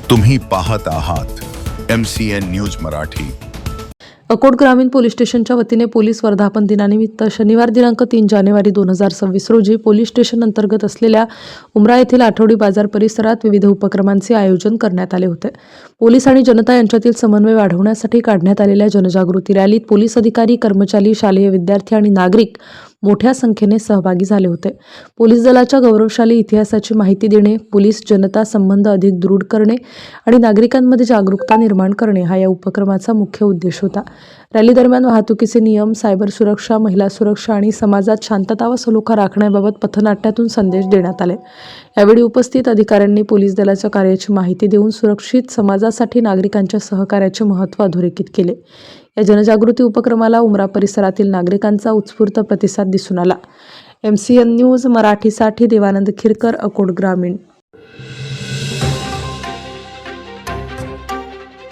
तुम्ही पाहत आहात MCN न्यूज मराठी। अकोट ग्रामीण पोलीस स्टेशनच्या वतीने पोलीस वर्धापन दिनानिमित्त शनिवार दिनांक 3 जानेवारी 2026 रोजी पोलीस स्टेशन अंतर्गत असलेल्या उमरा येथील आठवडी बाजार परिसरात विविध उपक्रमांचे आयोजन करण्यात आले होते। पोलीस आणि जनता यांच्यातील समन्वय वाढवण्यासाठी काढण्यात आलेल्या जनजागृती रॅलीत पोलीस अधिकारी, कर्मचारी, शालेय विद्यार्थी आणि नागरिक मोठ्या संख्येने सहभागी झाले होते। पोलीस दलाच्या गौरवशाली इतिहासाची माहिती देणे, पोलीस जनता संबंध अधिक दृढ करणे आणि नागरिकांमध्ये जागरूकता निर्माण करणे हा या उपक्रमाचा मुख्य उद्देश होता। रॅली दरम्यान वाहतुकीचे नियम, सायबर सुरक्षा, महिला सुरक्षा आणि समाजात शांतता व सलोखा राखण्याबाबत पथनाट्यातून संदेश देण्यात आले। यावेळी उपस्थित अधिकाऱ्यांनी पोलीस दलाच्या कार्याची माहिती देऊन सुरक्षित समाजासाठी नागरिकांच्या सहकार्याचे महत्त्व अधोरेखित केले। या जनजागृती उपक्रमाला उमरा परिसरातील नागरिकांचा उत्स्फूर्त प्रतिसाद दिसून आला। MCN न्यूज मराठीसाठी देवानंद खिरकर, अकोट ग्रामीण।